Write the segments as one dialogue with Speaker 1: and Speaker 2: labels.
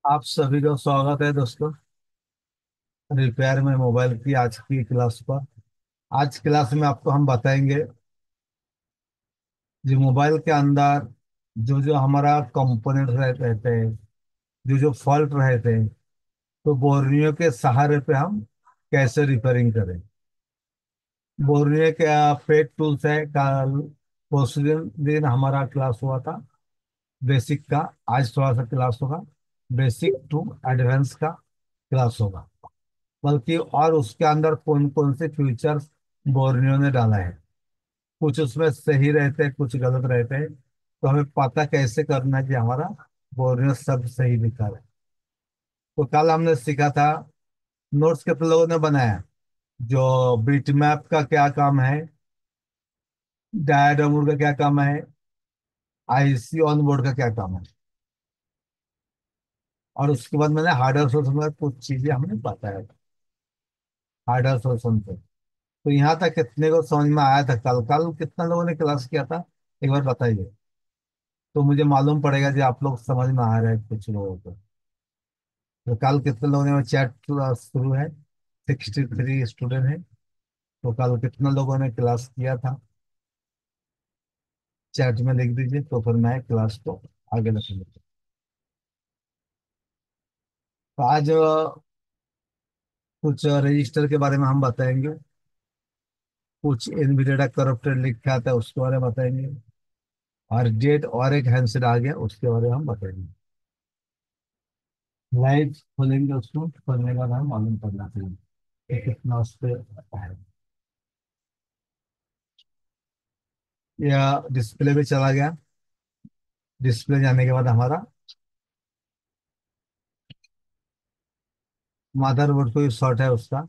Speaker 1: आप सभी का स्वागत है दोस्तों। रिपेयर में मोबाइल की आज की क्लास पर। आज क्लास में आपको हम बताएंगे जो मोबाइल के अंदर जो जो हमारा कंपोनेंट रहते हैं, जो जो फॉल्ट रहते हैं, तो बोर्नियो के सहारे पे हम कैसे रिपेयरिंग करें। बोर्नियो के पेड टूल्स है। कल परसों दिन हमारा क्लास हुआ था बेसिक का। आज थोड़ा सा क्लास होगा बेसिक टू एडवांस का क्लास होगा। बल्कि और उसके अंदर कौन कौन से फीचर्स बोर्नियो ने डाला है। कुछ उसमें सही रहते हैं, कुछ गलत रहते हैं, तो हमें पता कैसे करना है कि हमारा बोर्नियो सब सही दिखा रहा है। तो कल हमने सीखा था, नोट्स कितने लोगों ने बनाया, जो बीट मैप का क्या काम है, डायग्राम का क्या काम है, आईसी ऑन बोर्ड का क्या काम है। और उसके बाद मैंने हार्डवेयर सोर्स में कुछ चीजें हमने बताया था हार्डवेयर सोर्स पे। तो यहाँ तक कितने को समझ में आया था? कल कल कितना लोगों ने क्लास किया था, एक बार बताइए। तो मुझे मालूम पड़ेगा कि आप लोग समझ में आ रहे हैं कुछ लोगों को। तो कल कितने लोगों ने चैट शुरू है, 63 स्टूडेंट है। तो कल कितने लोगों ने क्लास किया था, चैट में लिख दीजिए, तो फिर मैं क्लास को आगे रखूंगा। तो आज कुछ रजिस्टर के बारे में हम बताएंगे, कुछ एनवीडिया करप्टेड लिखा था उसके बारे में बताएंगे, और डेट और एक हैंडसेट आ गया उसके बारे में हम बताएंगे। लाइव खोलेंगे, उसको खोलने का बाद हमें मालूम पड़ना चाहिए कि कितना उस पर है। या डिस्प्ले पे चला गया। डिस्प्ले जाने के बाद हमारा मदरबोर्ड कोई शॉर्ट है उसका,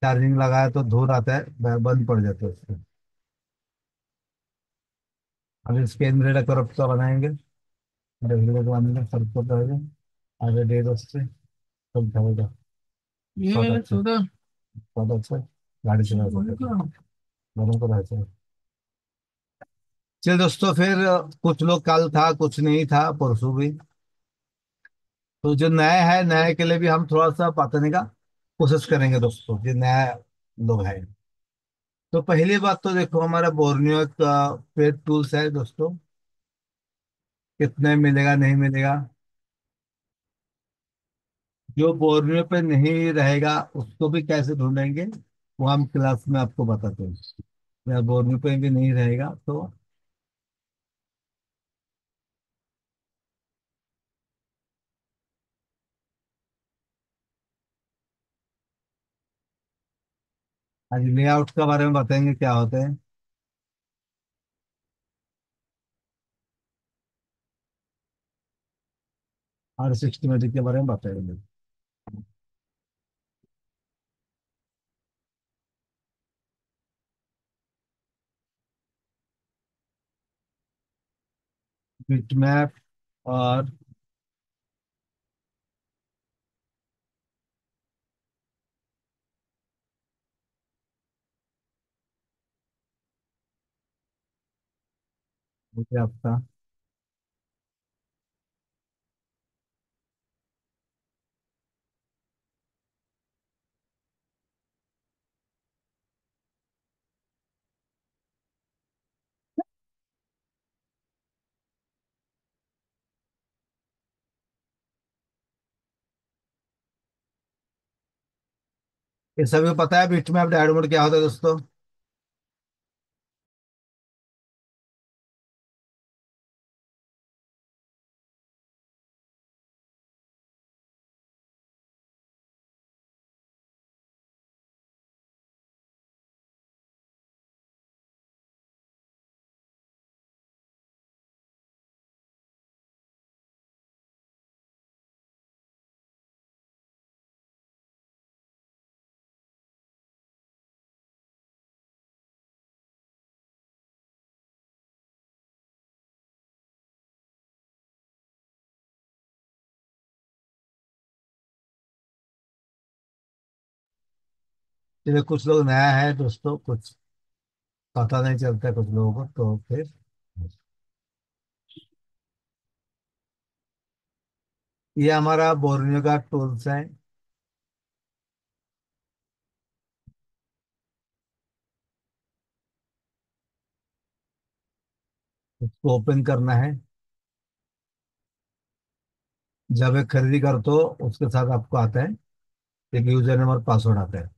Speaker 1: चार्जिंग लगाया तो धूल आता है, बंद पड़ जाता है उसको। अब इसके एमुलेटर करप्ट का बनाएंगे, डिस्प्ले को बनाएंगे, सब कुछ रहेगा आगे डेट उससे सब रहेगा। बहुत
Speaker 2: ये
Speaker 1: अच्छा,
Speaker 2: चौदह
Speaker 1: बहुत अच्छा। गाड़ी चला सकते हैं, दोनों को रह सकते। चलिए दोस्तों, फिर कुछ लोग कल था, कुछ नहीं था परसों भी। तो जो नए है, नए के लिए भी हम थोड़ा सा बताने का कोशिश करेंगे दोस्तों, जो नया लोग हैं। तो पहली बात तो देखो, हमारा बोर्नियो का पेड टूल्स है दोस्तों, कितने मिलेगा नहीं मिलेगा। जो बोर्नियो पे नहीं रहेगा उसको भी कैसे ढूंढेंगे, वो हम क्लास में आपको बताते हैं। या बोर्नियो पे भी नहीं रहेगा तो आज लेआउट के बारे में बताएंगे क्या होते हैं, और सिस्टमेटिक के बारे में बताएंगे। बिटमैप और मुझे आपका ये सभी पता है बिटमैप डायनामोड क्या होता है दोस्तों? चलिए, कुछ लोग नया है दोस्तों, कुछ पता नहीं चलता कुछ लोगों को, तो फिर ये हमारा बोर्नियो का टूल्स है। इसको ओपन करना है। जब एक खरीदी करते हो उसके साथ आपको आता है एक यूजर नेम और पासवर्ड आता है।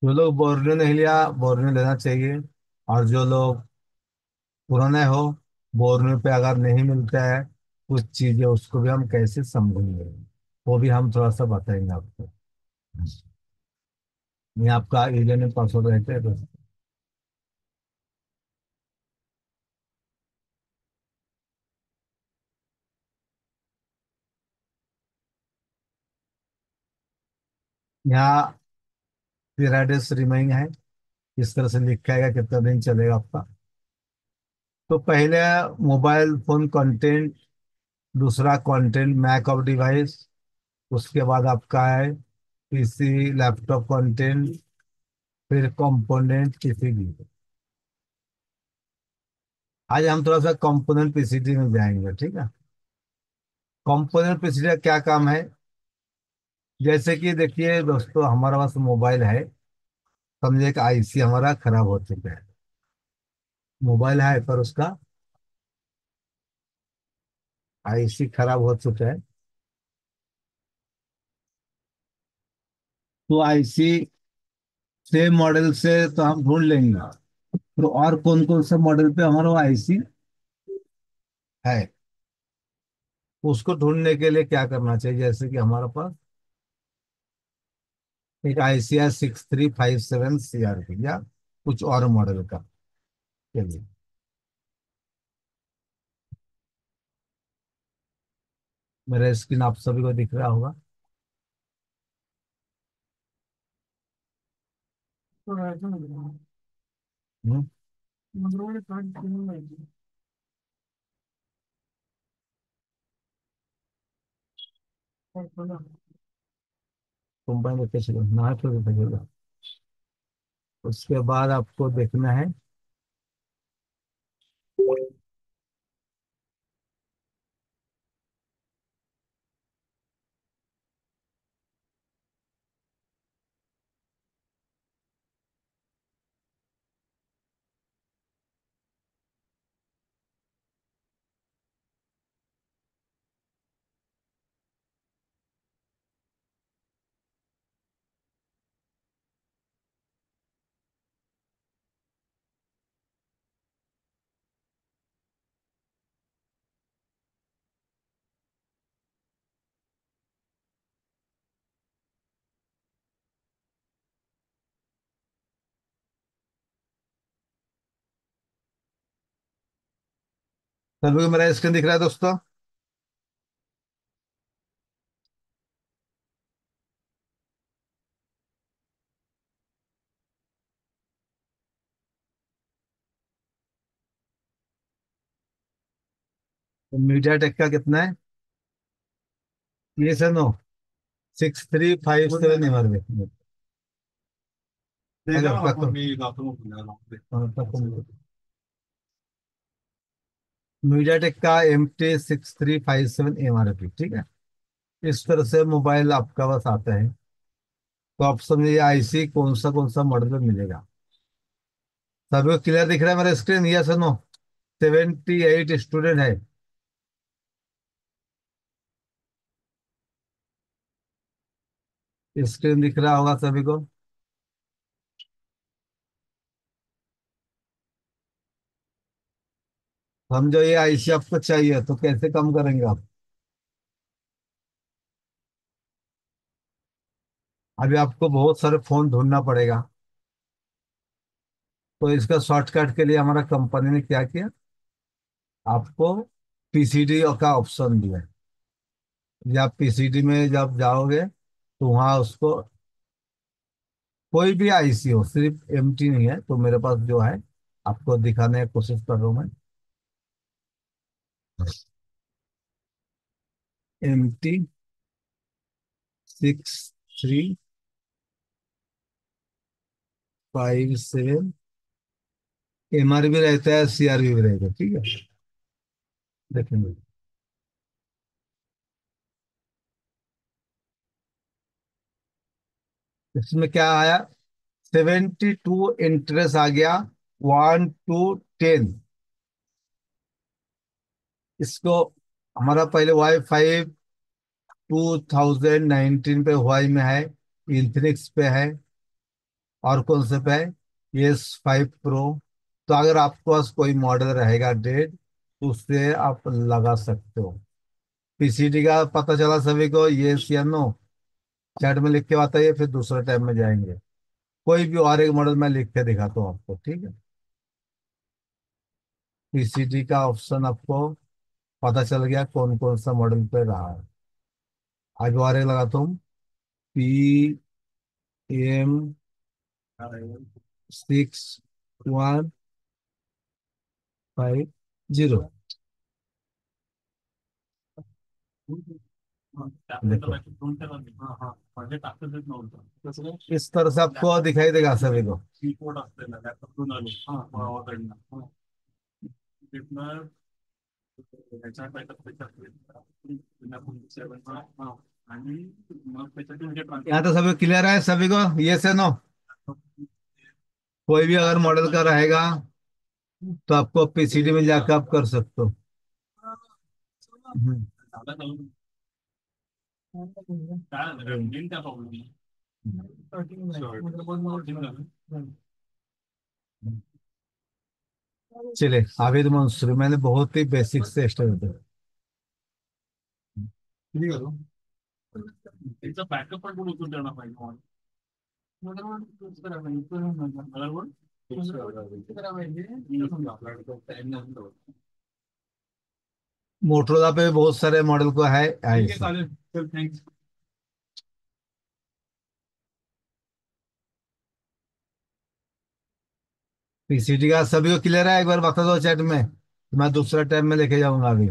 Speaker 1: जो लोग बोर्नियो नहीं लिया, बोर्नियो लेना चाहिए। और जो लोग पुराने हो, बोर्नियो पे अगर नहीं मिलता है कुछ चीजें, उसको भी हम कैसे समझेंगे, वो भी हम थोड़ा सा बताएंगे आपको। ये आपका यूजर नेम पासवर्ड रहते हैं तो। यहाँ पीरियड्स रिमेइंग है, इस तरह से लिखा है कितना दिन चलेगा आपका। तो पहले मोबाइल फोन कंटेंट, दूसरा कंटेंट मैक ऑफ डिवाइस, उसके बाद आपका है पीसी लैपटॉप कंटेंट, फिर कंपोनेंट किसी भी। आज हम थोड़ा सा कंपोनेंट पीसीटी में जाएंगे, ठीक है। कंपोनेंट पीसीटी का क्या काम है? जैसे कि देखिए दोस्तों, हमारे पास मोबाइल है, समझे एक आईसी हमारा खराब हो चुका है। मोबाइल है पर उसका आईसी खराब हो चुका है। तो आईसी सेम मॉडल से तो हम ढूंढ लेंगे, तो और कौन कौन से मॉडल पे हमारा वो आईसी है, उसको ढूंढने के लिए क्या करना चाहिए? जैसे कि हमारे पास एक आईसीआर 6357 CRP या कुछ और मॉडल का। चलिए, मेरा स्क्रीन आप सभी को दिख रहा होगा। हम्म, कंबाइन कैसे ना है, फिर देखिएगा। उसके बाद आपको देखना है, सभी को मेरा स्क्रीन दिख रहा है दोस्तों। तो मीडिया टेक का कितना है? ये sir no 6357 MRB। MediaTek का MT6357 MRP, ठीक है। इस तरह से मोबाइल आपका बस आता है। तो आप समझिए आईसी कौन सा मॉडल में मिलेगा। सभी को क्लियर दिख रहा है मेरा स्क्रीन? Yes no? 78 स्टूडेंट है। स्क्रीन दिख रहा होगा सभी को। समझो ये आईसी आपको चाहिए तो कैसे कम करेंगे आप? अभी आपको बहुत सारे फोन ढूंढना पड़ेगा। तो इसका शॉर्टकट के लिए हमारा कंपनी ने क्या किया, आपको पीसीडी का ऑप्शन दिया है। या पीसीडी में जब जाओगे तो वहाँ उसको कोई भी आईसी हो, सिर्फ एमटी नहीं है, तो मेरे पास जो है आपको दिखाने की कोशिश कर रहा हूँ मैं। MT 63 57। एमआर भी रहता है, सीआरबी भी रहेगा, ठीक है। देखेंगे इसमें क्या आया। 72 इंटरेस्ट आ गया, 1 to 10। इसको हमारा पहले वाई 5 2019 पे हुआई में है, इन्फिनिक्स पे है, और कौन से पे है, S5 Pro। तो अगर आपके पास कोई मॉडल रहेगा डेट, तो उससे आप लगा सकते हो। पीसीडी का पता चला सभी को, यस या नो, चैट में लिख के बताइए, फिर दूसरे टैब में जाएंगे। कोई भी और एक मॉडल मैं लिख के दिखाता हूँ आपको, ठीक है। पीसीडी का ऑप्शन आपको पता चल गया कौन कौन सा मॉडल पे रहा है। आगे और एक लगाता हूँ, PM6150। देखो इस तरह से आपको दिखाई देगा सभी को। यहाँ तो सभी क्लियर है सभी को, ये से नो। कोई भी अगर मॉडल का रहेगा तो आपको पीसीडी में जाकर आप कर सकते हो। हम्म। चले आवेद मंसूर, मैंने बहुत ही बेसिक से स्टार्ट किया। मोटरोला पे बहुत सारे मॉडल को है पीसीडी का सभी को क्लियर है, एक बार बता दो चैट में, तो मैं दूसरा टैब में लेके जाऊंगा अभी।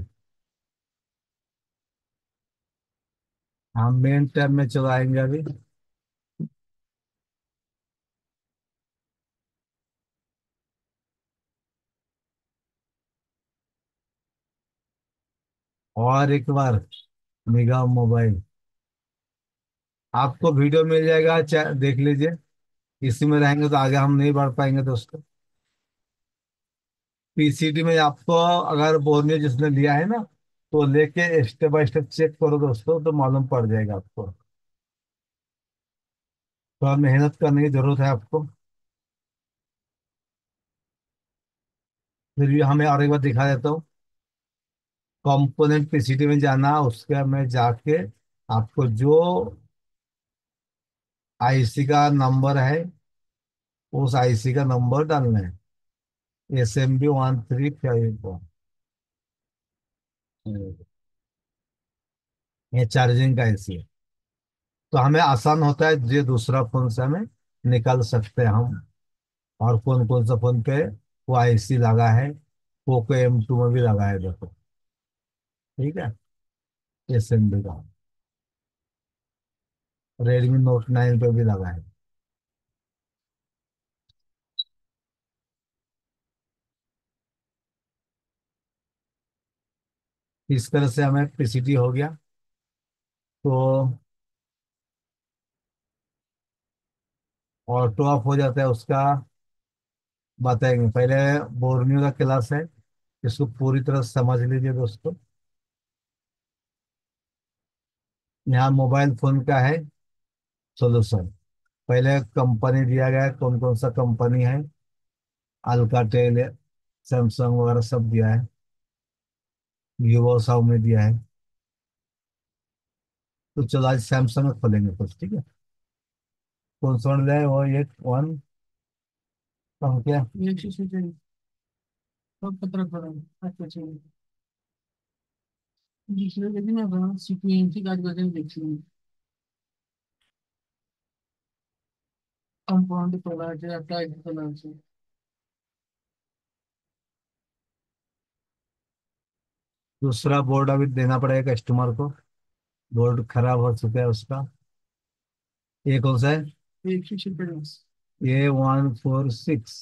Speaker 1: हम मेन टैब में चलाएंगे अभी। और एक बार निगाह मोबाइल, आपको वीडियो मिल जाएगा, देख लीजिए। इसी में रहेंगे तो आगे हम नहीं बढ़ पाएंगे दोस्तों। पीसीडी में आपको अगर बोर्नियो जिसने लिया है ना, तो लेके स्टेप बाय स्टेप चेक करो दोस्तों, तो मालूम पड़ जाएगा आपको। थोड़ा मेहनत करने की जरूरत है आपको। फिर भी हमें और एक बार दिखा देता हूँ। कंपोनेंट पीसीडी में जाना, उसके में जाके आपको जो आईसी का नंबर है, उस आईसी का नंबर डालना है, SMB 135। ये चार्जिंग का आईसी है। तो हमें आसान होता है, ये दूसरा फोन से हमें निकाल सकते हैं हम। और कौन कौन सा फोन पे वो आईसी लगा है, पोको M2 में भी लगा है देखो, ठीक है। SMB का Redmi Note 9 पे भी लगा है। इस तरह से हमें पीसीटी हो गया। तो ऑटो ऑफ हो जाता है उसका, बताएंगे पहले। बोर्नियो का क्लास है, इसको पूरी तरह से समझ लीजिए दोस्तों। यहाँ मोबाइल फोन का है सोल्यूशन। पहले कंपनी दिया गया है, कौन कौन सा कंपनी है, अल्काटेल, सैमसंग वगैरह सब दिया है, वीवो शाओमी दिया है। तो चलो आज सैमसंग में खोलेंगे कुछ, ठीक है। कौन सा मॉडल है वो, ये वन कम क्या। दूसरा बोर्ड अभी देना पड़ेगा कस्टमर को, बोर्ड खराब हो चुका है उसका। ये कौन सा है, A146।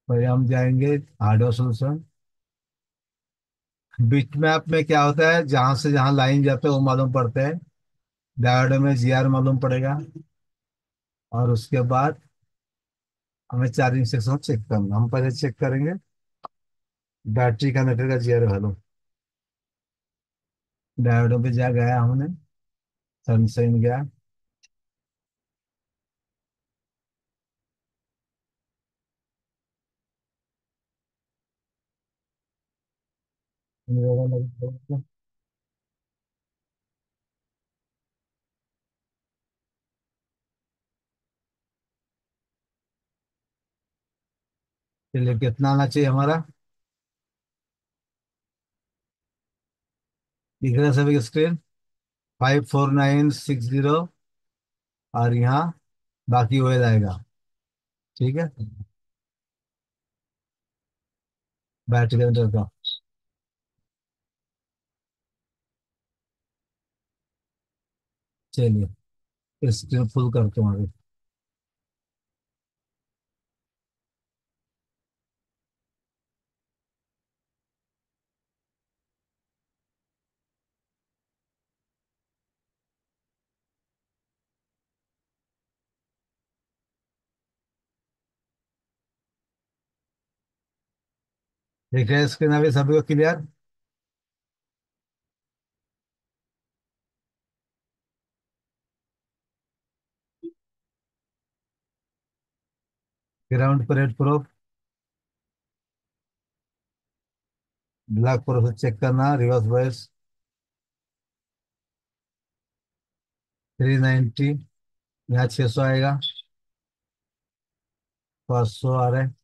Speaker 1: फिर हम जाएंगे हार्डवेयर सोल्यूशन। बिट मैप में क्या होता है, जहां से जहां लाइन जाते हैं वो मालूम पड़ते हैं। डायोड में जीआर मालूम पड़ेगा। और उसके बाद हमें चार्जिंग सेक्शन चेक करना, हम पहले चेक करेंगे बैटरी कनेक्टर का जीआर वैल्यू। डायोड पे जा गया हमने, सनशाइन गया। चलिए कितना आना चाहिए हमारा, दिख रहा है सभी स्क्रीन। 54960। और यहाँ बाकी वही रहेगा। ठीक है, बैटरी कनेक्टर का। चलिए स्क्रीन फुल करते हैं अभी। देख रहे हैं स्क्रीन अभी सभी को clear. 'Ground parade pro', black pro से चेक करना, रिवर्स बॉयस 390। यहाँ 600 आएगा, 500 आ रहा है।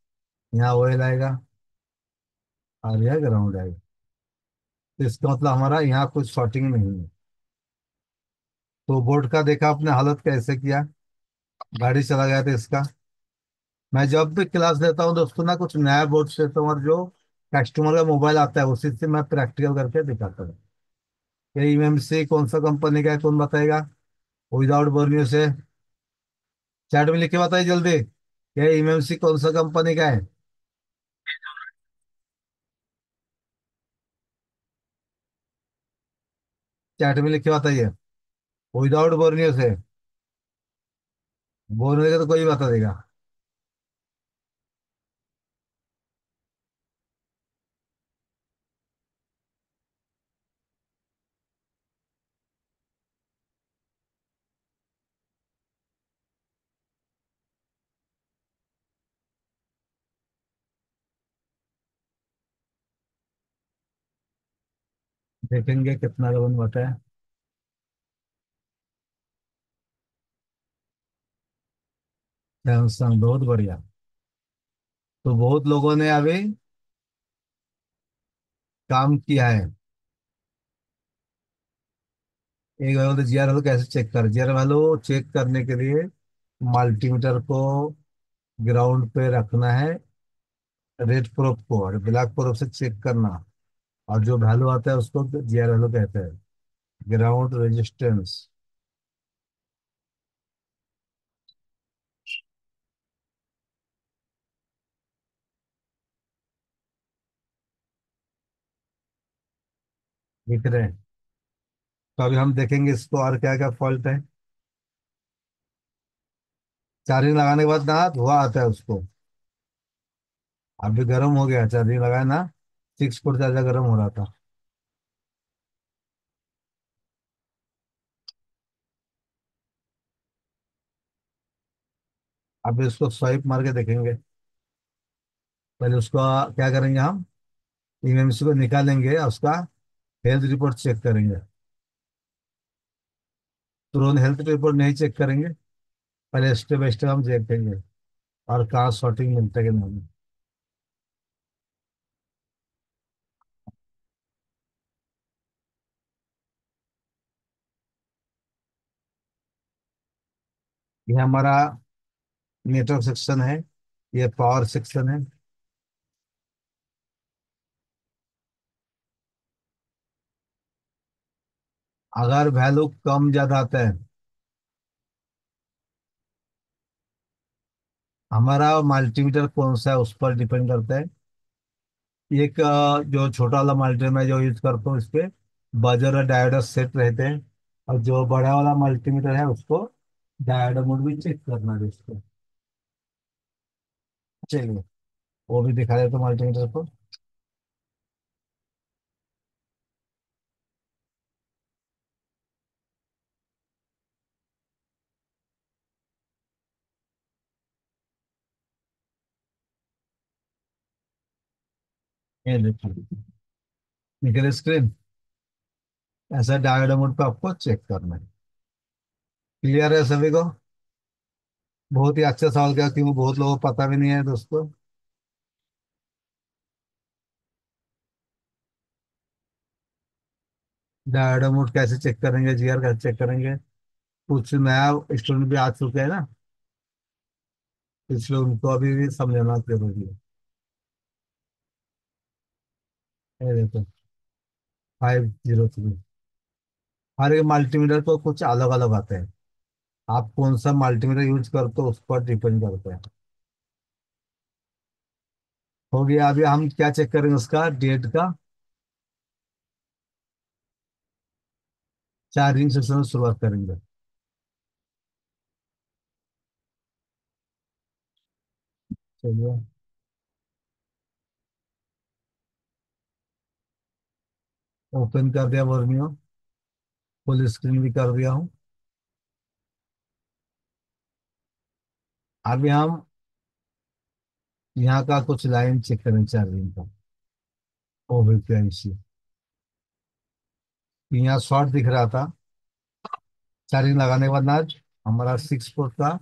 Speaker 1: यहाँ ऑयल आएगा और यह ग्राउंड आएगा। तो इसका मतलब हमारा यहाँ कुछ शॉर्टिंग नहीं है। तो बोर्ड का देखा आपने हालत कैसे किया, गाड़ी चला गया था इसका। मैं जब भी क्लास लेता हूँ दोस्तों ना, कुछ नया बोर्ड लेता हूँ और जो कस्टमर का मोबाइल आता है उसी से मैं प्रैक्टिकल करके दिखाता हूँ। ये एमएमसी कौन सा कंपनी का है कौन बताएगा, विदाउट बोर्नियो से चैट में लिख के बताइए जल्दी। ये एमएमसी कौन सा कंपनी का है, चैट में लिख के बताइए। विदाउट बोर्नियो से, बोर्नियो का तो कोई बता देगा। देखेंगे कितना लोगों बताया। सैमसंग बहुत बढ़िया। तो बहुत लोगों ने अभी काम किया है। एक बार तो जीआर वैल्यू कैसे चेक कर, जीआर वैल्यू चेक करने के लिए मल्टीमीटर को ग्राउंड पे रखना है, रेड प्रोब को, और ब्लैक प्रोब से चेक करना। और जो वैल्यू आता है उसको जीआर वैल्यू कहते हैं, ग्राउंड रेजिस्टेंस। दिख रहे हैं। तो अभी हम देखेंगे इसको और क्या क्या फॉल्ट है। चार्जिंग लगाने के बाद ना धुआं आता है उसको। अभी गर्म हो गया, चार्जिंग लगाया ना, 6 फुट ज्यादा गर्म हो रहा था। अभी उसको स्वाइप मार के देखेंगे। पहले उसको क्या करेंगे हम, ईएमसी को निकालेंगे और उसका हेल्थ रिपोर्ट चेक करेंगे। तुरंत हेल्थ रिपोर्ट नहीं चेक करेंगे, पहले स्टेप बाय स्टेप हम देखेंगे और कहाँ शॉर्टिंग मिलता है कि नहीं। ये हमारा नेटवर्क सेक्शन है, ये पावर सेक्शन है। अगर वैल्यू कम ज्यादा आता है, हमारा मल्टीमीटर कौन सा है उस पर डिपेंड करता है। एक जो छोटा वाला मल्टीमीटर मैं जो यूज करता हूँ, इस पे बजर और डायोड सेट रहते हैं। और जो बड़ा वाला मल्टीमीटर है उसको डायोड मोड भी चेक करना है इसको। चलिए, वो भी दिखा देते मल्टीमीटर को। ये देखिए, निकल स्क्रीन। ऐसा डायोड मोड पे आपको चेक करना है। क्लियर है सभी को? बहुत ही अच्छा सवाल किया, क्योंकि बहुत लोगों को पता भी नहीं है दोस्तों। डायोड मोड कैसे चेक करेंगे, जीआर कैसे चेक करेंगे? कुछ नया स्टूडेंट भी आ चुके हैं ना, इसलिए उनको अभी भी समझाना जरूरी है। ये देखो, 503। हर एक मल्टीमीटर को कुछ अलग अलग आते हैं। आप कौन सा मल्टीमीटर यूज करते हो उस पर डिपेंड करते हैं। हो गया। अभी हम क्या चेक करेंगे, उसका डेट का चार्जिंग सेशन शुरुआत करेंगे। चलिए, ओपन कर दिया वर्मियो। फुल स्क्रीन भी कर दिया हूँ। अभी हम यहाँ का कुछ लाइन चेक करेंगे चार्जिंग का। ओ फ्रिक्वेंसी, यहाँ शॉर्ट दिख रहा था। चार्जिंग लगाने के बाद ना हमारा 6 वोल्ट का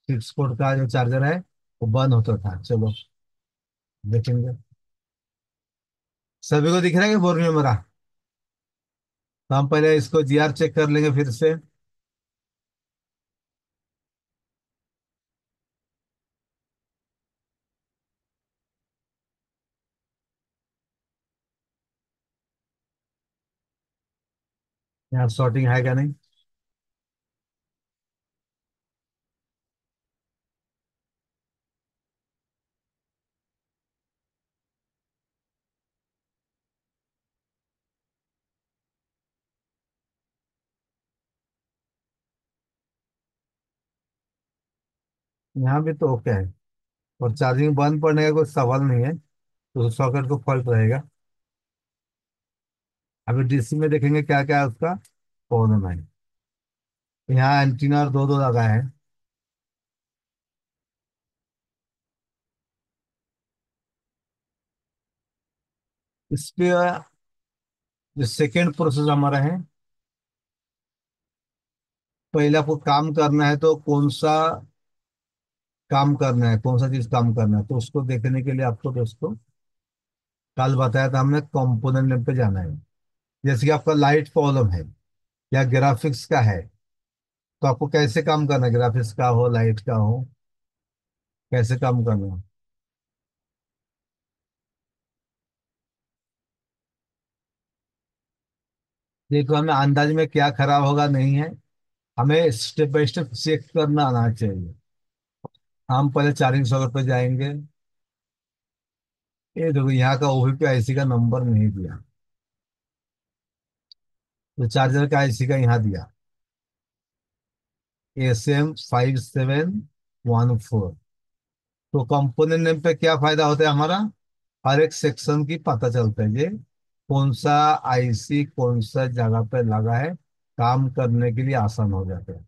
Speaker 1: 6 वोल्ट का जो चार्जर है वो बंद होता था। चलो देखेंगे। सभी को दिख रहा है कि बोर में मेरा? तो हम पहले इसको जीआर चेक कर लेंगे फिर से। यहाँ शॉर्टिंग है क्या नहीं? यहाँ भी तो ओके है। और चार्जिंग बंद पड़ने का कोई सवाल नहीं है, तो सॉकेट को फॉल्ट रहेगा। अभी डीसी में देखेंगे क्या क्या है उसका प्रॉब्लम है। यहाँ एंटीना और दो दो लगा है। इस पे जो सेकेंड प्रोसेस हमारा है, पहले आपको काम करना है तो कौन सा काम करना है, कौन सा चीज काम करना है, तो उसको देखने के लिए आपको दोस्तों कल बताया था हमने, कंपोनेंट नेम पे जाना है। जैसे कि आपका लाइट प्रॉब्लम है या ग्राफिक्स का है, तो आपको कैसे काम करना है, ग्राफिक्स का हो लाइट का हो, कैसे काम करना है। देखो, हमें अंदाज में क्या खराब होगा नहीं है, हमें स्टेप बाय स्टेप चेक करना आना चाहिए। हम पहले चार्जिंग सॉकेट पे जाएंगे। ये देखो, यहाँ का ओवीपी आईसी का नंबर नहीं दिया, तो चार्जर का आईसी का यहाँ दिया, SM5714। तो कंपोनेंट नेम पे क्या फायदा होता है हमारा, हर एक सेक्शन की पता चलता है ये कौन सा आईसी कौन सा जगह पे लगा है, काम करने के लिए आसान हो जाता है।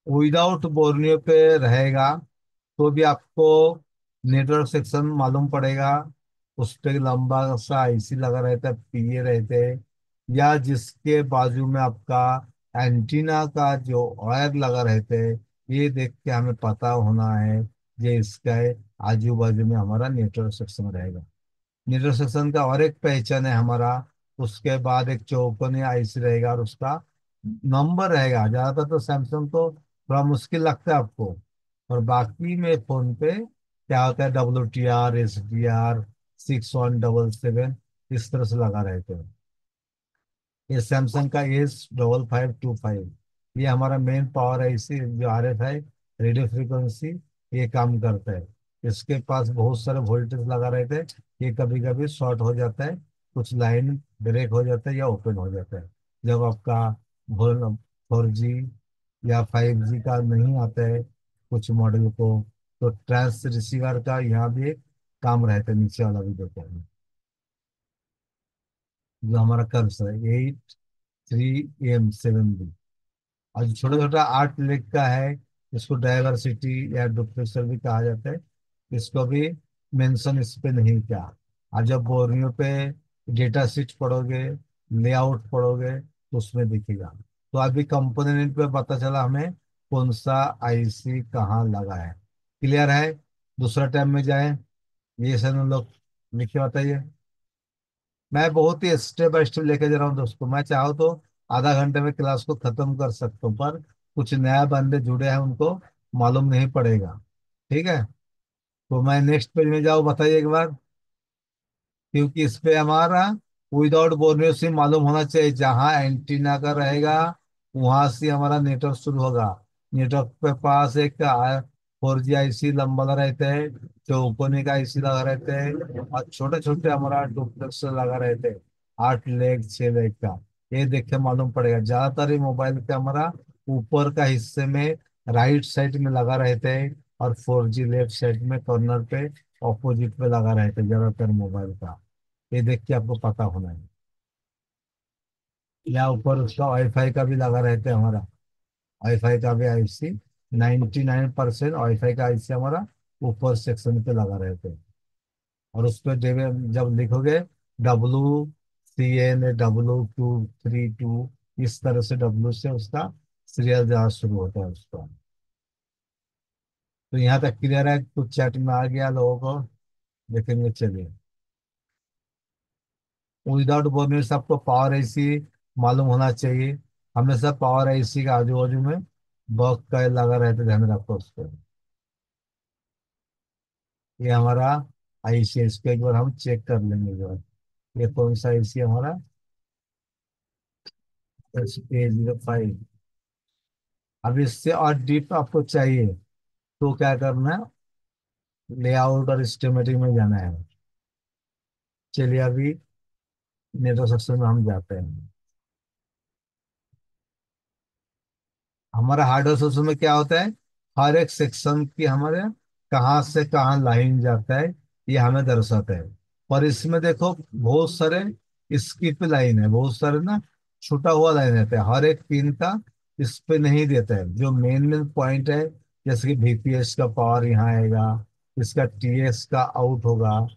Speaker 1: विदाउट बोर्नियो पे रहेगा तो भी आपको नेटवर्क सेक्शन मालूम पड़ेगा। उस पे लंबा सा आईसी लगा रहता है, पीए रहते हैं। या जिसके बाजू में आपका एंटीना का जो वायर लगा रहते हैं, ये देख के हमें पता होना है ये इसका आजू बाजू में हमारा नेटवर्क सेक्शन रहेगा। नेटवर्क सेक्शन का और एक पहचान है हमारा। उसके बाद एक चौकोनी आईसी रहेगा और उसका नंबर रहेगा। ज्यादातर तो सैमसंग तो थोड़ा मुश्किल लगता है आपको। और बाकी में फोन पे क्या होता है, WTR, SDR, 6177 इस तरह से लगा रहते हैं। ये सैमसंग का S5525, ये हमारा मेन पावर है, इसी जो RF है, रेडियो फ्रीक्वेंसी, ये काम करता है। इसके पास बहुत सारे वोल्टेज लगा रहते हैं। ये कभी कभी शॉर्ट हो जाता है, कुछ लाइन ब्रेक हो जाता है या ओपन हो जाता है। जब आपका 4G या 5G का नहीं आता है कुछ मॉडल को, तो ट्रांस रिसीवर का यहाँ भी एक काम रहता है, नीचे वाला भी देता है, जो हमारा कर्सर है 83M7B। और छोटा छोटा 8 लेग का है, इसको डाइवर्सिटी या डुप्लेक्सर भी कहा जाता है। इसको भी मेंशन इस पे नहीं किया। और जब बोर्नियो पे डेटा शीट पढ़ोगे, लेआउट पढ़ोगे, तो उसमें दिखेगा। तो अभी कंपोनेंट पे पता चला हमें कौन सा IC कहाँ लगा है। क्लियर है? दूसरा टैब में जाए, ये सब लोग लिखे बताइए। मैं बहुत ही स्टेप बाय स्टेप लेके जा रहा हूँ दोस्तों। मैं चाहूँ तो आधा घंटे में क्लास को खत्म कर सकता हूँ, पर कुछ नया बंदे जुड़े हैं, उनको मालूम नहीं पड़ेगा। ठीक है, तो मैं नेक्स्ट पेज में जाऊँ, बताइए एक बार। क्योंकि इस पे हमारा विदाउट बोर्नियो सिम मालूम होना चाहिए, जहाँ एंटीना का रहेगा वहां से हमारा नेटवर्क शुरू होगा। नेटवर्क पे पास एक 4G IC लंबा लगा रहता है, चौकोनी का IC लगा रहता है, और छोटे छोटे हमारा डुप्लेक्स लगा रहते हैं, 8 लेग 6 लेग का। ये देख के मालूम पड़ेगा। ज्यादातर ये मोबाइल के हमारा ऊपर का हिस्से में राइट साइड में लगा रहते हैं, और 4G लेफ्ट साइड में कॉर्नर पे ऑपोजिट पे लगा रहता है ज्यादातर मोबाइल का। ये देख के आपको पता होना है। या ऊपर उसका वाईफाई का भी लगा रहता है हमारा, वाईफाई का भी IC। 99% वाईफाई का IC हमारा ऊपर सेक्शन पे लगा रहता है। और उस पर जब लिखोगे WCN W232, इस तरह से W से उसका सीरियल जहाँ शुरू होता है उसका। तो यहाँ तक क्लियर है? कुछ चैट में आ गया लोगों को? देखेंगे, चलिए। विदाउट बोनस आपको पावर IC मालूम होना चाहिए। हमेशा पावर IC का आजू बाजू में बॉक्स का लगा रहता है, ध्यान रखो उसको। ये हमारा IC है, इसको एक बार हम चेक कर लेंगे जो है। ये कौन सा IC है हमारा? HA05। अब इससे और डीप आपको चाहिए, तो क्या करना है, लेआउट और स्कीमेटिक में जाना है। चलिए अभी नेटवर्क सेक्शन में हम जाते हैं। हमारा हार्डवेयर सेक्शन में क्या होता है, हर एक सेक्शन की हमारे कहाँ से कहाँ लाइन जाता है, ये हमें दर्शाता है। और इसमें देखो बहुत सारे स्किप लाइन है, बहुत सारे ना छूटा हुआ लाइन रहता है, हर एक पिन का इस पे नहीं देता है। जो मेन मेन पॉइंट है, जैसे कि VPS का पावर यहाँ आएगा, इसका TS का आउट होगा,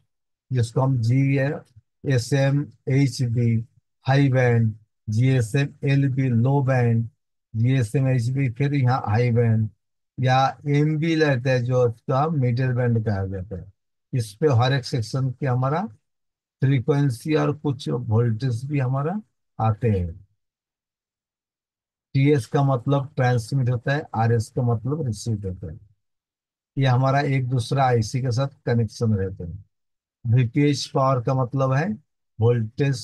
Speaker 1: जिसको हम GSM HB high band, GSM LB लो बैंड, GSM HB फिर यहाँ हाई बैंड, या MB रहता है जो उसका मिडिल बैंड कहा जाता है। इस पे हर एक सेक्शन के हमारा फ्रीक्वेंसी और कुछ वोल्टेज भी हमारा आते हैं। TS का मतलब ट्रांसमिट होता है, RS का मतलब रिसीव होता है। ये हमारा एक दूसरा IC के साथ कनेक्शन रहते हैं। VPH पावर का मतलब है वोल्टेज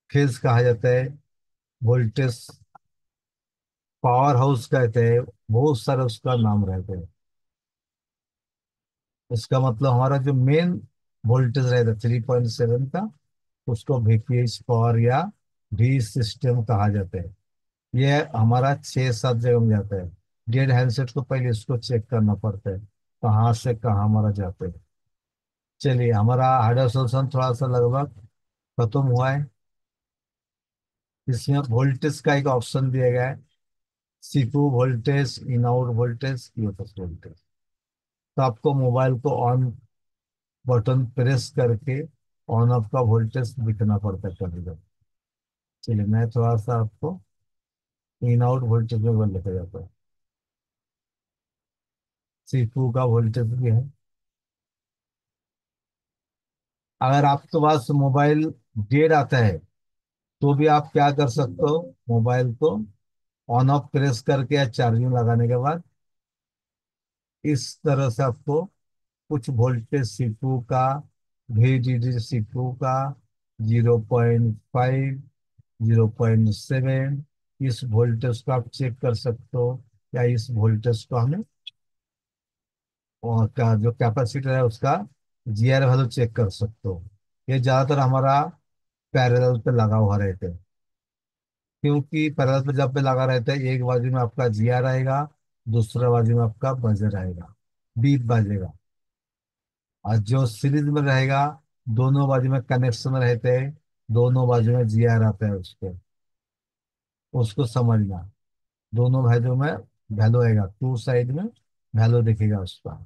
Speaker 1: फेज कहा जाता है, वोल्टेज पावर हाउस कहते हैं, बहुत सारे उसका नाम रहते हैं। इसका मतलब हमारा जो मेन वोल्टेज रहता है 3.7 का, उसको VPH पावर या V सिस्टम कहा जाता है। ये हमारा 6 7 जगह में जाता है। डेड हैंडसेट को पहले इसको चेक करना पड़ता है, कहाँ से कहाँ हमारा जाते हैं। चलिए, हमारा हार्डवेयर सोल्यूशन थोड़ा सा लगभग खत्म हुआ है। इसमें वोल्टेज का एक ऑप्शन दिया गया है, CPU voltage, in out voltage, UFS voltage. तो आपको मोबाइल को ऑन बटन प्रेस करके ऑन ऑफ का वोल्टेज दिखना पड़ता है कभी कभी। चलिए, मैं थोड़ा सा आपको इन आउट वोल्टेज में वो लेके जाता हूँ। CPU का वोल्टेज भी है। अगर आपके पास मोबाइल डेड आता है, तो भी आप क्या कर सकते हो, मोबाइल को ऑन ऑफ प्रेस करके या चार्जिंग लगाने के बाद इस तरह से आपको कुछ वोल्टेज CPU का VDD सीपीयू का 0.5, 0.7, इस वोल्टेज को आप चेक कर सकते हो, या इस वोल्टेज को हमें, और का जो कैपेसिटर है उसका GR वैल्यू चेक कर सकते हो। ये ज्यादातर हमारा पैरेलल पे लगा हुआ रहता है, क्योंकि पैरेलल पे जब पे लगा रहता है एक बाजू में आपका GR आएगा, दूसरा बाजू में आपका बजर आएगा, बीप बजेगा। और जो सीरीज में रहेगा, दोनों बाजू में कनेक्शन रहते हैं, दोनों बाजू में GR आता है उसको, उसको समझना। दोनों बाजू में वैल्यू आएगा, टू साइड में वैल्यू दिखेगा उसका,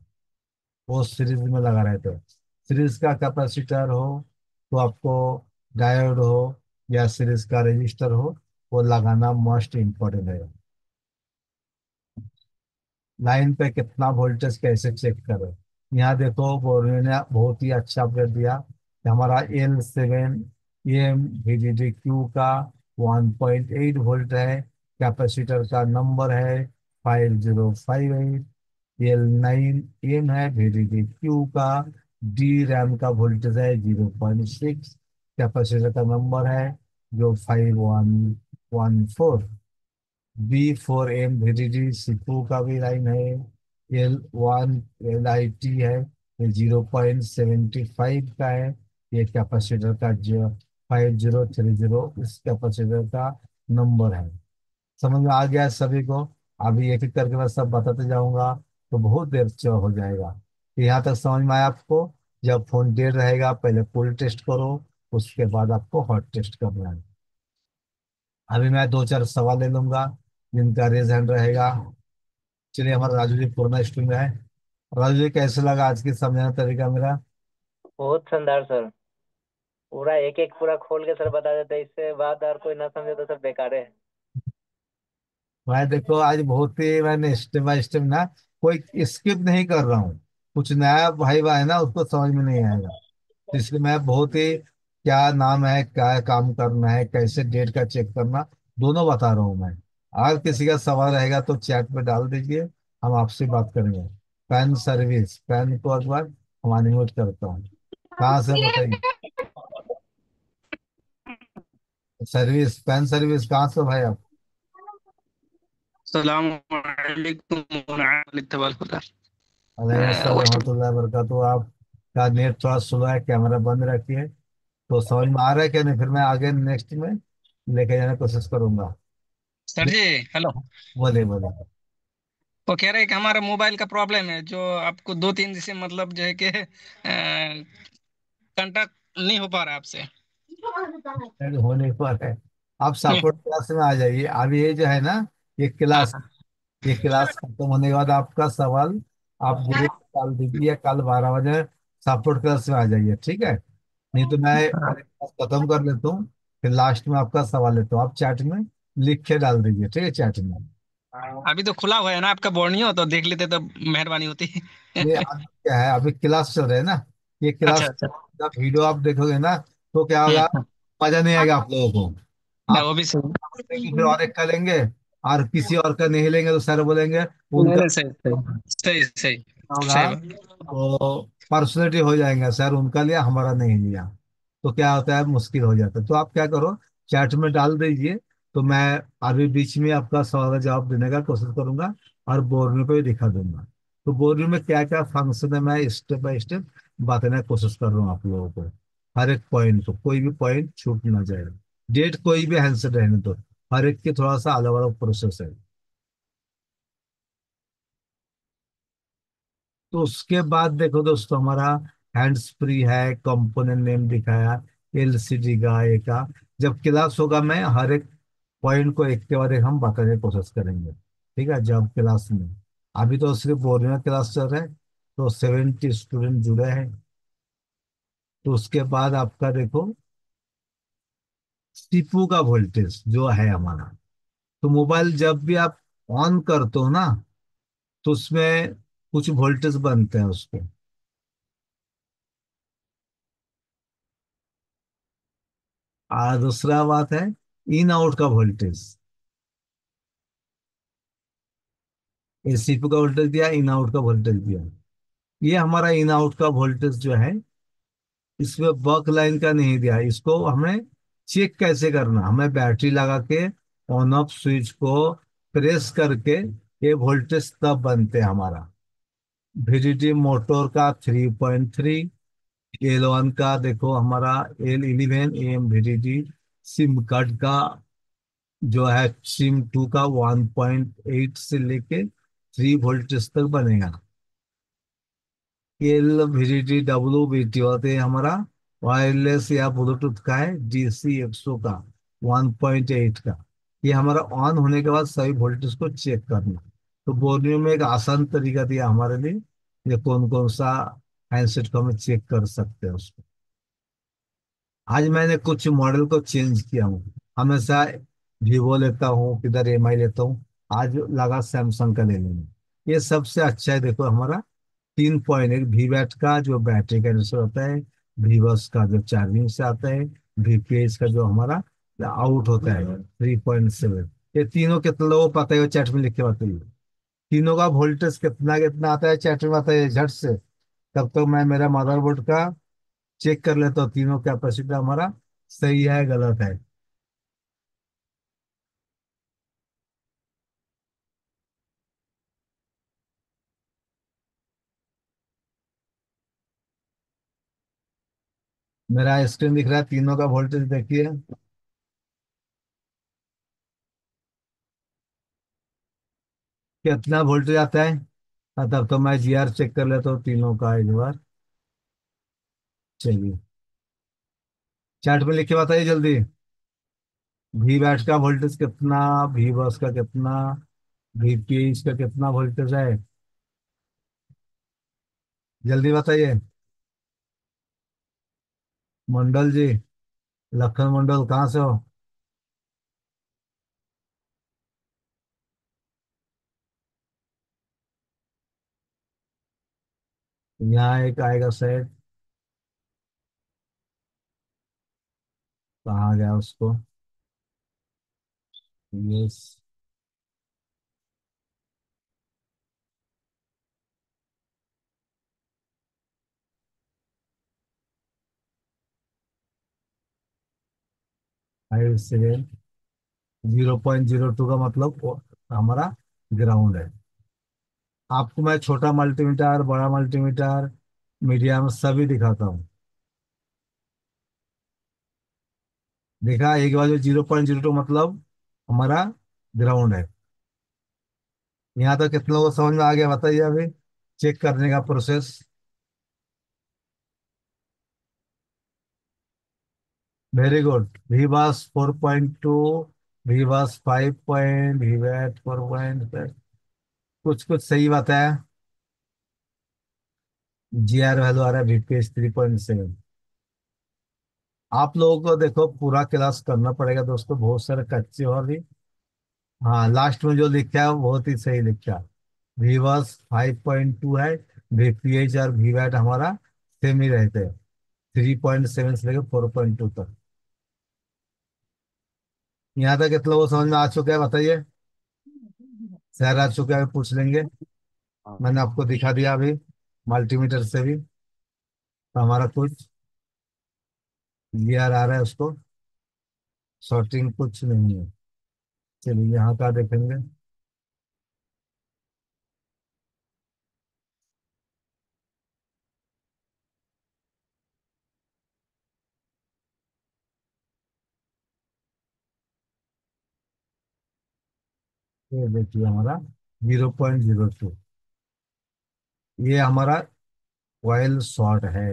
Speaker 1: वो सीरीज में लगा रहता है। सीरीज का कैपेसिटर हो तो आपको, डायोड हो या सीरीज का रजिस्टर हो, वो लगाना मोस्ट इम्पोर्टेंट है। लाइन पे कितना वोल्टेज कैसे चेक करें। यहाँ देखो बोरियो ने बहुत ही अच्छा अपडेट दिया कि हमारा L7 EM VDD Q का 1.8 वोल्ट है, कैपेसिटर का नंबर है 5058। L9 M है VDD Q का, डी रैम का वोल्टेज है 0.6, कैपेसिटर का नंबर है जो 5114। B4M VDD सीपू का भी लाइन है, L1 LIT है, ये 0.75 का है। ये कैपेसिटर का जो 5030, इस कैपेसिटर का नंबर है। समझ में आ गया है सभी को? अभी एक एक करके मैं सब बताते जाऊंगा तो बहुत देर हो जाएगा। तो यहाँ तक समझ में आया आपको? जब फोन डेड रहेगा पहले कूल टेस्ट करो, उसके बाद आपको हॉट टेस्ट करना है। अभी मैं दो चार सवाल ले लूंगा जिनका रेज हैंड रहेगा। चलिए, हमारा राजू जी पुराना स्टूडेंट है। राजू जी, कैसे लगा आज की समझाने का तरीका मेरा?
Speaker 2: बहुत शानदार सर। पूरा एक एक पूरा खोल के सर बता देते, इससे बाद और कोई ना समझे तो सर बेकार है।
Speaker 1: मैं देखो आज बहुत ही मैंने स्टेप बाय स्टेप ना, कोई स्किप नहीं कर रहा हूँ। कुछ नया भाई है ना, उसको समझ में नहीं आएगा, तो इसलिए मैं बहुत ही, क्या नाम है, क्या काम करना है, कैसे डेट का चेक करना, दोनों बता रहा हूँ मैं। अगर किसी का सवाल रहेगा तो चैट में डाल दीजिए, हम आपसे बात करेंगे। पैन सर्विस, पैन को एक बार हम अनम्यूट करता हूँ। कहाँ से बताइए? सर्विस, पैन सर्विस कहाँ से हो भाई आप?
Speaker 3: सलाम अलैकुम वरहमतुल्लाह।
Speaker 1: रहमतुल्लाह वबरकातुहू। आप का नेट थोड़ा स्लो है, कैमरा बंद रखिए। तो समझ में आ रहा है क्या? नहीं, फिर मैं आगे नेक्स्ट में लेके जाने की कोशिश करूंगा।
Speaker 3: सर जी, हेलो।
Speaker 1: बोले बोले।
Speaker 3: वो कह रहे हैं कि हमारा मोबाइल का प्रॉब्लम है, जो आपको दो तीन दिन से मतलब जो है कि कांटेक्ट नहीं हो पा रहा है आपसे।
Speaker 1: नहीं, होने पर है। आप सपोर्ट क्लास में आ जाइए। अभी ये जो है ना, ये
Speaker 3: हाँ
Speaker 1: क्लास,
Speaker 3: हाँ।
Speaker 1: ये क्लास खत्म होने के बाद आपका सवाल आप ग्रुप में डाल दीजिए, कल 12 बजे सपोर्ट क्लास में आ जाइए, ठीक है? नहीं तो मैं
Speaker 3: हाँ।
Speaker 1: पहले क्लास खत्म कर लेता हूँ, फिर लास्ट में आपका सवाल लेता हूँ। आप चैट में लिख के डाल दीजिए, ठीक है, चैट में।
Speaker 3: अभी तो खुला हुआ है ना आपका बोर्नियो, तो देख लेते तो मेहरबानी होती।
Speaker 1: ये अभी क्या है, अभी क्लास चल रहे हैं ना, ये
Speaker 3: अच्छा
Speaker 1: क्लास,
Speaker 3: अच्छा।
Speaker 1: जब वीडियो आप देखोगे ना तो क्या होगा,
Speaker 3: हम्म।
Speaker 1: मजा नहीं आएगा आप लोगों को।
Speaker 3: नहीं,
Speaker 1: आप
Speaker 3: वो भी सही।
Speaker 1: लेंगे फिर और एक का लेंगे, और किसी और का नहीं लेंगे तो सर बोलेंगे
Speaker 3: नहीं
Speaker 1: उनका
Speaker 3: नहीं, सही सही सही सही।
Speaker 1: होगा,
Speaker 3: सही बात।
Speaker 1: तो पर्सनैलिटी हो जाएंगे, सर उनका लिया हमारा नहीं लिया, तो क्या होता है, मुश्किल हो जाता है। तो आप क्या करो, चैट में डाल दीजिए, तो मैं अभी बीच में आपका सवाल का जवाब देने का कोशिश करूंगा, और बोर्ड पे भी दिखा दूंगा। तो बोर्ड में क्या क्या फंक्शन है, मैं स्टेप बाय स्टेप बताने की कोशिश कर रहा हूँ आप लोगों को। हर एक पॉइंट को, कोई भी पॉइंट छूट ना जाए। डेट कोई भी आंसर रहने दो, हर एक की थोड़ा सा अलग अलग प्रोसेस है। तो उसके बाद देखो दोस्तों, हमारा हैंड्स फ्री है, कंपोनेंट नेम दिखाया, LCD का एक का। जब क्लास होगा मैं हर एक पॉइंट को एक के बाद एक हम बताने की कोशिश करेंगे, ठीक है, जब क्लास में। अभी तो सिर्फ बोर्ड में क्लास चल रहा है, तो 70 स्टूडेंट जुड़े हैं। तो उसके बाद आपका देखो, सीपू का वोल्टेज जो है हमारा, तो मोबाइल जब भी आप ऑन करते हो ना, तो उसमें कुछ वोल्टेज बनते हैं उसके। और दूसरा बात है इन आउट का वोल्टेज। एसीपी का वोल्टेज दिया, इन आउट का वोल्टेज दिया। ये हमारा इन आउट का वोल्टेज जो है, इसमें बक लाइन का नहीं दिया। इसको हमें चेक कैसे करना, हमें बैटरी लगा के ऑन ऑफ स्विच को प्रेस करके ये वोल्टेज तब बनते हैं हमारा। VDD मोटर का 3.3, L1 का देखो हमारा L11 AM VDD, SIM card का जो है सिम 2 का 1.8 से लेके 3 वोल्टेज तक बनेगा। LVDD WBT होते हैं हमारा वायरलेस या ब्लूटूथ का है, DC 100 का 1.8 का। ये हमारा ऑन होने के बाद सभी वोल्टेज को चेक करना। तो बोर्नियो में एक आसान तरीका दिया हमारे लिए, ये कौन कौन सा हैंडसेट को हम चेक कर सकते हैं उसको। आज मैंने कुछ मॉडल को चेंज किया हूँ। हमेशा वीवो लेता हूँ, किधर MI लेता हूँ, आज लगा सैमसंग का लेने में। ये सबसे अच्छा है। देखो हमारा 3.1 VWAT का जो बैटरी का रेसर होता है, VBUS का जो चार्जिंग से आता है, VPH का जो हमारा आउट होता है 3.7। ये तीनों कितना लोगों को पता है, चैट में लिख के बताइए। तीनों का वोल्टेज कितना कितना आता है, चैट में बताइए झट से। तब तक मैं मेरा मदरबोर्ड का चेक कर लेता हूँ तीनों कैपेसिटी हमारा सही है गलत है। मेरा स्क्रीन दिख रहा है, तीनों का वोल्टेज देखिए कितना वोल्टेज आता है। तब तो मैं GR चेक कर लेता हूँ तीनों का एक बार। चलिए चैट में लिख के बताइए जल्दी। VWAT का वोल्टेज कितना, VBUS का कितना, VPH का कितना वोल्टेज है, जल्दी बताइए। मंडल जी, लखन मंडल कहाँ से हो? यहाँ एक आएगा सेट, कहाँ गया उसको। यस, 0.02 का मतलब हमारा ग्राउंड है। आपको मैं छोटा मल्टीमीटर, बड़ा मल्टीमीटर, मीडियम सभी दिखाता हूँ। देखा एक बार, जो 0.02 मतलब हमारा ग्राउंड है। यहाँ तो कितने लोगों को समझ में आ गया बताइए अभी, चेक करने का process. Very good. VBUS 4.2, VBUS 5 VWAT 4, कुछ कुछ सही बताया। GR वैल्यू आ रहा है VPH 3.7। आप लोगों को देखो पूरा क्लास करना पड़ेगा दोस्तों, बहुत सारे कच्चे और भी। हाँ, लास्ट में जो लिखा है वो बहुत ही सही लिखा है। VBUS 5.2 है, VPH और VWAT हमारा सेम ही रहते हैं, 3.7 से लेकर 4.2 तक। यहाँ तक कितने लोगों को समझ में आ चुका है बताइए। शहर आ चुका है, पूछ लेंगे। मैंने आपको दिखा दिया अभी मल्टीमीटर से भी, तो हमारा कुछ क्लियर आ रहा है उसको, शॉर्टिंग कुछ नहीं है। चलिए यहाँ का देखेंगे। ये देखिए हमारा 0.02, ये हमारा कॉइल शॉर्ट है।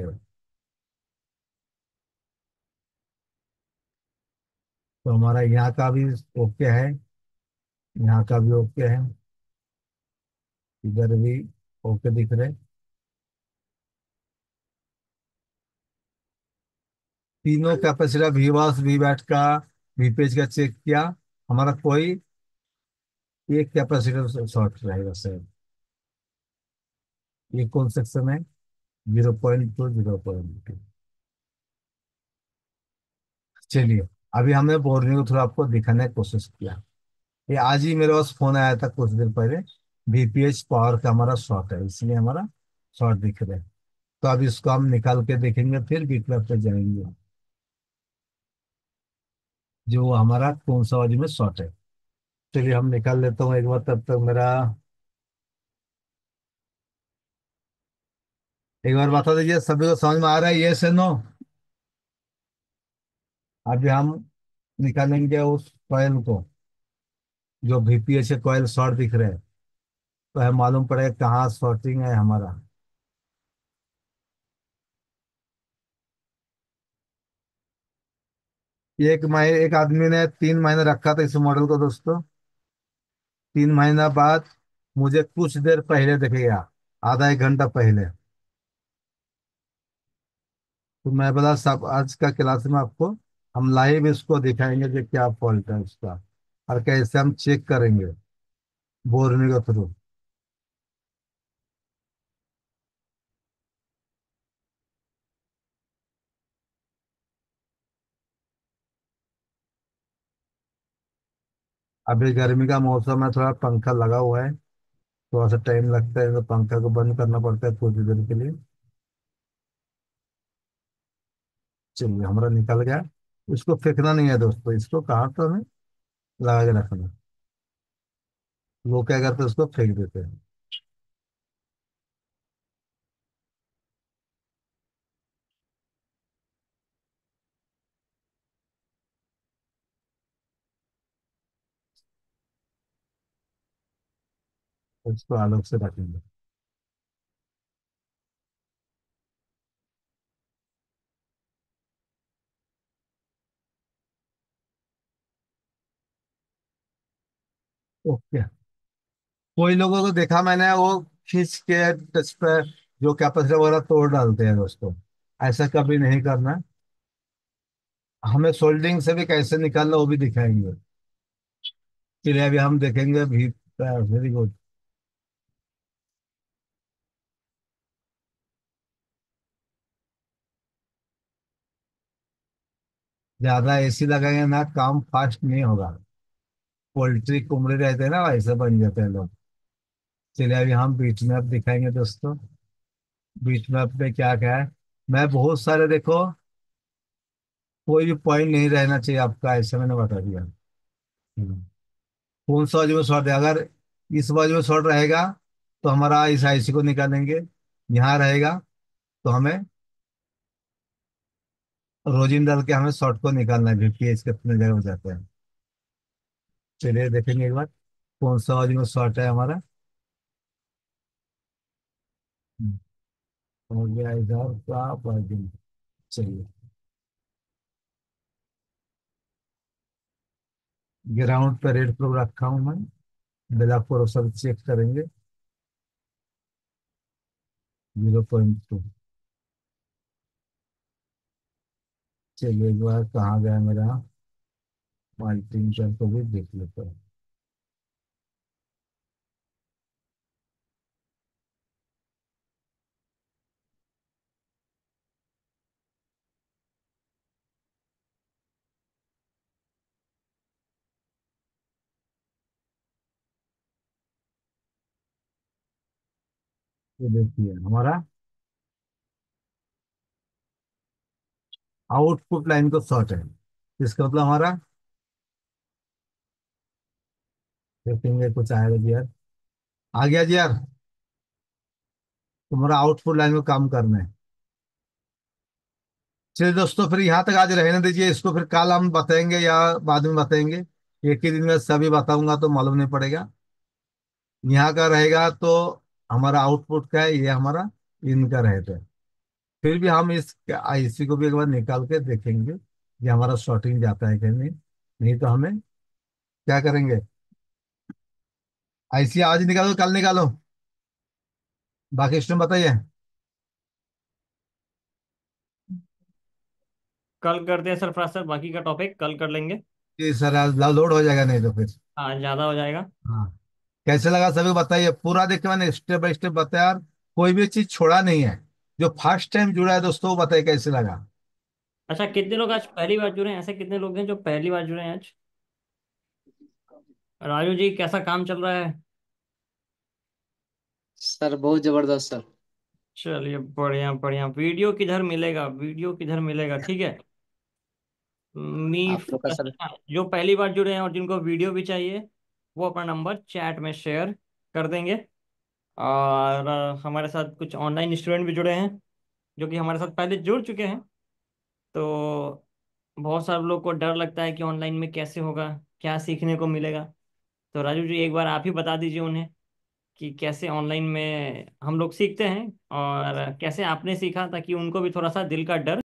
Speaker 1: तो हमारा यहाँ का भी ओके है, यहाँ का भी ओके है, इधर भी ओके दिख रहे। तीनों कैपेसिटर VBUS VWAT का VPH का चेक किया, हमारा कोई एक कैपेसिटर शॉर्ट रहेगा सर। ये कौन सेक्शन है? 0.2, 0.2। चलिए, अभी हमने बोर्नियो को थोड़ा आपको दिखाने की कोशिश किया। ये आज ही मेरे पास फोन आया था कुछ देर पहले, VPH पावर का हमारा शॉर्ट है, इसलिए हमारा शॉर्ट दिख रहा है। तो अब इसको हम निकाल के देखेंगे, फिर बीटलैब पे जाएंगे जो हमारा कौन सा वाली में शॉर्ट है। चलिए हम निकाल लेता हूँ एक बार, तब तक मेरा एक बार बता दीजिए सभी को समझ में आ रहा है, ये से नो। अभी हम निकालेंगे उस कॉइल को, जो VPH से कॉइल शॉर्ट दिख रहे हैं, तो हमें मालूम पड़ेगा कहाँ शॉर्टिंग है हमारा। एक आदमी ने 3 महीने रखा था इस मॉडल को दोस्तों। 3 महीना बाद मुझे कुछ देर पहले दिखेगा, आधा एक घंटा पहले। तो मैं बोला सब आज का क्लास में आपको हम लाइव इसको दिखाएंगे कि क्या फॉल्ट है उसका, और कैसे हम चेक करेंगे बोरनी के थ्रू। अभी गर्मी का मौसम है, थोड़ा पंखा लगा हुआ है, थोड़ा सा टाइम लगता है, तो पंखा को बंद करना पड़ता है कुछ देर के लिए। चलिए हमारा निकल गया। इसको फेंकना नहीं है दोस्तों, इसको कहाँ तो हमें लगा के रखना। लोग क्या करते हैं, उसको फेंक देते हैं। इसको अलग से रखेंगे। ओके। कोई लोगों को देखा मैंने, वो खींच के टच पे जो कैपेसिटर वगैरह तोड़ डालते हैं दोस्तों। ऐसा कभी नहीं करना। हमें सोल्डिंग से भी कैसे निकालना वो भी दिखाएंगे। चलिए अभी हम देखेंगे भी। Very good. ज्यादा AC लगाएंगे ना, काम फास्ट नहीं होगा। पोल्ट्री कुमड़े रहते हैं ना, वैसे बन जाते हैं लोग। चलिए अभी हम बीट मैप दिखाएंगे दोस्तों। बीट मैप में क्या क्या है, मैं बहुत सारे देखो, कोई भी पॉइंट नहीं रहना चाहिए आपका, ऐसे मैंने बता दिया। कौन सा बाजू में शॉर्ट है, अगर इस बाजू में शॉर्ट रहेगा तो हमारा इस IC को निकालेंगे। यहाँ रहेगा तो हमें रोजिन डाल के हमें शॉर्ट को निकालना है, VPH कितने जगह हो जाते हैं। चलिए देखेंगे एक बार कौन सा बाजू में शॉर्ट है हमारा। हो गया इधर का बाजू। चलिए ग्राउंड पे रेड प्रूफ रखा हूँ मैं, ब्लैक प्रूफ सब चेक करेंगे। 0.2। चलिए एक बार कहाँ गया मेरा मल्टीमीटर को भी देख लेते हैं। ये देखिए हमारा आउटपुट लाइन को शॉर्ट है। इसका मतलब हमारा, देखेंगे कुछ आएगा जी यार। आ गया जी यार। तुम्हारा आउटपुट लाइन में काम करना है। चलिए दोस्तों फिर यहाँ तक आज रहने दीजिए, इसको फिर कल हम बताएंगे या बाद में बताएंगे। एक ही दिन में सभी बताऊंगा तो मालूम नहीं पड़ेगा। यहाँ का रहेगा तो हमारा आउटपुट का है, ये हमारा इनका रहेगा। फिर भी हम इस IC को भी एक बार निकाल के देखेंगे कि हमारा शॉर्टिंग जाता है कि नहीं। नहीं तो हमें क्या करेंगे, IC आज निकालो कल निकालो, बाकी सिस्टम बताइए।
Speaker 4: कल करते हैं सरफराज सर, बाकी का टॉपिक कल कर लेंगे।
Speaker 1: जी सर, आज लोड हो जाएगा नहीं तो फिर।
Speaker 4: हाँ, ज़्यादा हो जाएगा।
Speaker 1: हाँ। कैसे लगा सभी को बताइए, पूरा देख के मैंने स्टेप बाय स्टेप बताया यार। कोई भी चीज छोड़ा नहीं है। जो फर्स्ट टाइम जुड़ा है दोस्तों वो बताइए कैसे लगा।
Speaker 4: अच्छा, कितने लोग आज पहली बार जुड़े हैं? ऐसे कितने लोग हैं जो पहली बार जुड़े हैं आज? राजू जी, कैसा काम चल रहा है?
Speaker 5: सर बहुत जबरदस्त सर।
Speaker 4: चलिए, बढ़िया बढ़िया। वीडियो किधर मिलेगा, वीडियो किधर मिलेगा, ठीक है। मी
Speaker 5: आप लोग का सर।
Speaker 4: अच्छा, जो पहली बार जुड़े हैं और जिनको वीडियो भी चाहिए, वो अपना नंबर चैट में शेयर कर देंगे। और हमारे साथ कुछ ऑनलाइन स्टूडेंट भी जुड़े हैं जो कि हमारे साथ पहले जुड़ चुके हैं। तो बहुत सारे लोग को डर लगता है कि ऑनलाइन में कैसे होगा, क्या सीखने को मिलेगा। तो राजू जी, एक बार आप ही बता दीजिए उन्हें कि कैसे ऑनलाइन में हम लोग सीखते हैं और कैसे आपने सीखा, ताकि उनको भी थोड़ा सा दिल का डर